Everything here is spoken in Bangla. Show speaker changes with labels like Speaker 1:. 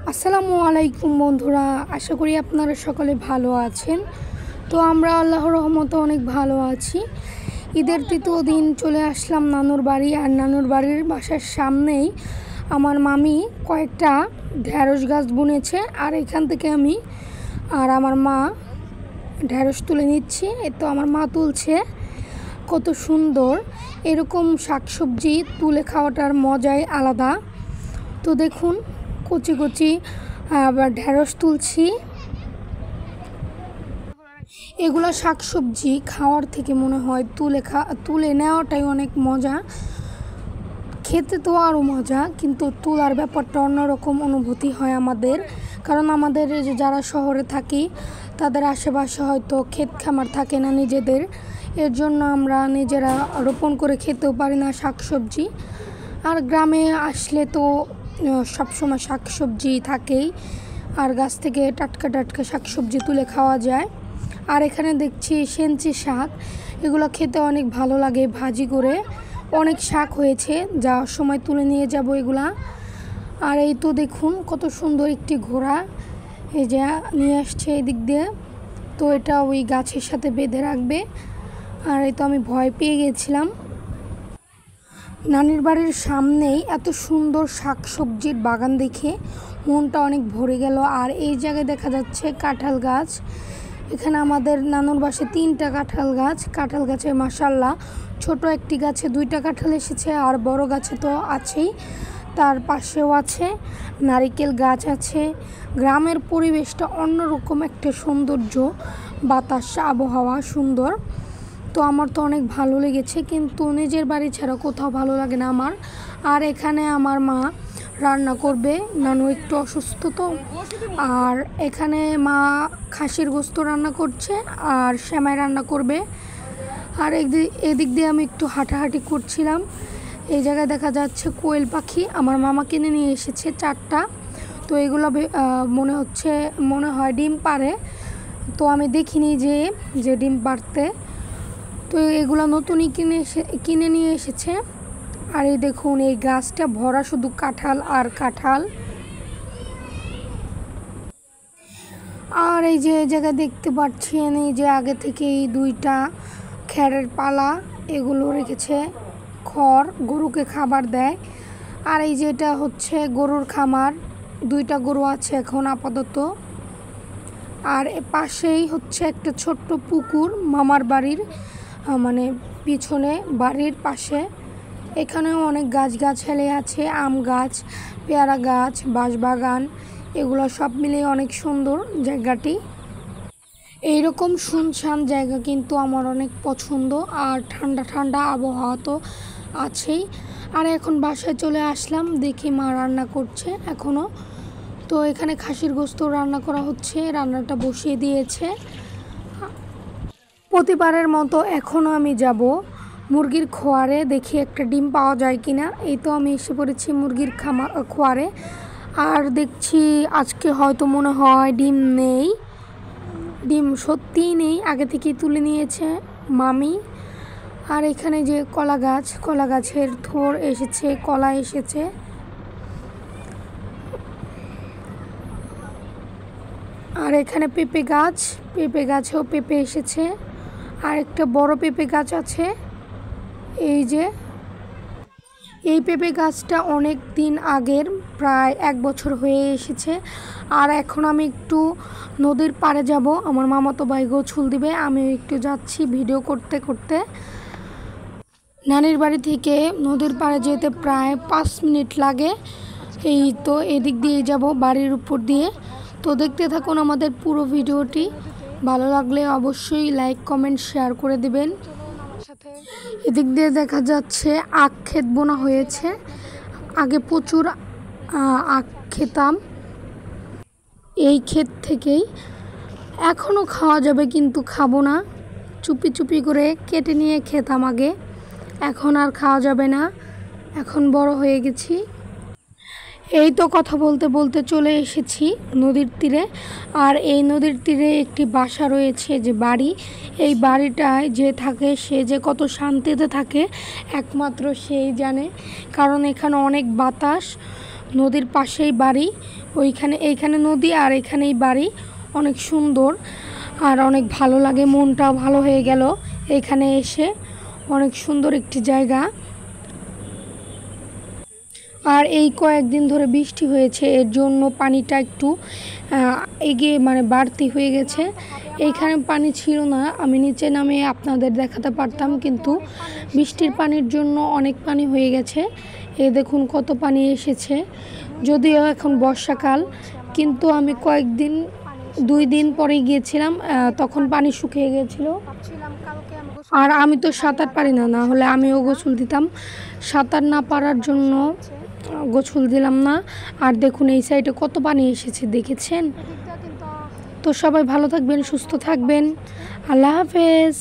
Speaker 1: আসসালামু আলাইকুম বন্ধুরা, আশা করি আপনারা সকলে ভালো আছেন। তো আমরা আল্লাহর রহমতে অনেক ভালো আছি। ঈদের তৃতীয় দিন চলে আসলাম নানুর বাড়ি। আর নানুর বাড়ির বাসার সামনেই আমার মামি কয়েকটা ঢ্যাঁড়স গাছ বুনেছে। আর এখান থেকে আমি আর আমার মা ঢ্যাঁড়স তুলে নিচ্ছি। তো আমার মা তুলছে, কত সুন্দর। এরকম শাকসবজি তুলে খাওয়াটার মজাই আলাদা। তো দেখুন, কচি কচি ঢ্যাঁড়স তুলছি। এগুলো শাকসবজি খাওয়ার থেকে মনে হয় তুলে নেওয়াটাই অনেক মজা। খেতে তো আরও মজা, কিন্তু তোলার ব্যাপারটা অন্যরকম অনুভূতি হয় আমাদের। কারণ আমাদের যে যারা শহরে থাকি তাদের আশেপাশে হয়তো ক্ষেত খামার থাকে না নিজেদের, এর জন্য আমরা নিজেরা রোপণ করে খেতেও পারি না শাকসবজি। আর গ্রামে আসলে তো সবসময় শাকসবজি থাকেই, আর গাছ থেকে টাটকা টাটকা শাকসবজি তুলে খাওয়া যায়। আর এখানে দেখছি সেঞ্চি শাক, এগুলো খেতে অনেক ভালো লাগে ভাজি করে। অনেক শাক হয়েছে, যাওয়ার সময় তুলে নিয়ে যাব এগুলা। আর এই তো দেখুন, কত সুন্দর একটি ঘোড়া এই যে নিয়ে আসছে এই দিক দিয়ে। তো এটা ওই গাছের সাথে বেঁধে রাখবে। আর এই তো আমি ভয় পেয়ে গেছিলাম। নানির বাড়ির সামনেই এত সুন্দর শাকসবজির বাগান দেখে মনটা অনেক ভরে গেল। আর এই জায়গায় দেখা যাচ্ছে কাঁঠাল গাছ। এখানে আমাদের নানুর বাসায় 3টা কাঁঠাল গাছ। কাঁঠাল গাছে মাশাআল্লাহ ছোট একটি গাছে 2টা কাঁঠাল এসেছে, আর বড় গাছে তো আছেই, তার পাশেও আছে নারিকেল গাছ আছে। গ্রামের পরিবেশটা অন্যরকম একটা সৌন্দর্য, বাতাস, আবহাওয়া সুন্দর। তো আমার তো অনেক ভালো লেগেছে, কিন্তু নিজের বাড়ি ছাড়া কোথাও ভালো লাগে না আমার। আর এখানে আমার মা রান্না করবে, নানু একটু অসুস্থ তো। আর এখানে মা খাসির গোস্ত রান্না করছে আর সেমাই রান্না করবে। আর এদিক দিয়ে আমি একটু হাঁটাহাঁটি করছিলাম। এই জায়গায় দেখা যাচ্ছে কোয়েল পাখি আমার মামা কিনে নিয়ে এসেছে 4টা। তো এগুলো মনে হয় ডিম পাড়ে। তো আমি দেখিনি যে ডিম পাড়তে। তো এগুলো নতুনই কিনে নিয়ে এসেছে। আর এই দেখুন, এই গাছটা ভরা শুধু কাঁঠাল আর কাঁঠাল। আর এই যে জায়গা দেখতে পাচ্ছেন, এই যে আগে থেকে এই 2টা খ্যারের পালা এগুলো রেখেছে, খড়, গরুকে খাবার দেয়। আর এই যে এটা হচ্ছে গরুর খামার, 2টা গরু আছে এখন আপাতত। আর পাশেই হচ্ছে একটা ছোট্ট পুকুর মামার বাড়ির, মানে পিছনে বাড়ির পাশে। এখানেও অনেক গাছগাছালি আছে, আম গাছ, পেয়ারা গাছ, বাঁশবাগান, এগুলো সব মিলিয়ে অনেক সুন্দর জায়গাটি। এইরকম শুনশান জায়গা কিন্তু আমার অনেক পছন্দ। আর ঠান্ডা ঠান্ডা আবহাওয়া তো আছেই। আর এখন বাসায় চলে আসলাম, দেখি মা রান্না করছে এখনও। তো এখানে খাসির গোস্ত রান্না করা হচ্ছে, রান্নাটা বসিয়ে দিয়েছে। প্রতিবারের মতো এখনও আমি যাব মুরগির খোয়ারে, দেখি একটা ডিম পাওয়া যায় কিনা। এই তো আমি এসে পড়েছি মুরগির খোয়ারে। আর দেখছি আজকে হয়তো মনে হয় ডিম নেই, ডিম সত্যিই নেই, আগে থেকেই তুলে নিয়েছে মামি। আর এখানে যে কলা গাছের থোড় এসেছে, কলা এসেছে। আর এখানে পেঁপে গাছেও পেঁপে এসেছে। আর একটা বড় পেঁপে গাছ আছে। এই যে এই পেঁপে গাছটা অনেক দিন আগের, প্রায় 1 বছর হয়ে এসেছে। আর এখন আমি একটু নদীর পাড়ে যাব, আমার মামাতো ভাই গোসল দিবে, আমি একটু যাচ্ছি ভিডিও করতে করতে। নানির বাড়ি থেকে নদীর পাড়ে যেতে প্রায় 5 মিনিট লাগে। এই তো এদিক দিয়ে যাব বাড়ির উপর দিয়ে। তো দেখতে থাকুন আমাদের পুরো ভিডিওটি, ভালো লাগলে অবশ্যই লাইক, কমেন্ট, শেয়ার করে দিবেন। এদিক দিয়ে দেখা যাচ্ছে আখ ক্ষেত বোনা হয়েছে। আগে প্রচুর আখ খেতাম এই ক্ষেত থেকেই। এখনও খাওয়া যাবে, কিন্তু খাবো না, চুপি চুপি করে কেটে নিয়ে খেতাম আগে। এখন আর খাওয়া যাবে না, এখন বড় হয়ে গেছি। এই তো কথা বলতে বলতে চলে এসেছি নদীর তীরে। আর এই নদীর তীরে একটি বাসা রয়েছে, যে বাড়ি, এই বাড়িটায় যে থাকে সে যে কত শান্তিতে থাকে একমাত্র সেই জানে। কারণ এখানে অনেক বাতাস, নদীর পাশেই বাড়ি, এইখানে নদী আর এখানেই বাড়ি। অনেক সুন্দর আর অনেক ভালো লাগে, মনটাও ভালো হয়ে গেল এখানে এসে। অনেক সুন্দর একটি জায়গা। আর এই কয়েকদিন ধরে বৃষ্টি হয়েছে, এর জন্য পানিটা একটু এগিয়ে বাড়তি হয়ে গেছে। এইখানে পানি ছিল না, আমি নিচে নামে আপনাদের দেখাতে পারতাম, কিন্তু বৃষ্টির পানির জন্য অনেক পানি হয়ে গেছে। এই দেখুন কত পানি এসেছে। যদিও এখন বর্ষাকাল, কিন্তু আমি 2 দিন পরে গিয়েছিলাম, তখন পানি শুকিয়ে গিয়েছিল। আর আমি তো সাঁতার পারি না, না হলে আমিও গোসল দিতাম। সাঁতার না পারার জন্য গোসল দিলাম না। আর দেখুন এই সাইডে কত পানি এসেছে, দেখেছেন? তো সবাই ভালো থাকবেন, সুস্থ থাকবেন। আল্লাহ হাফেজ।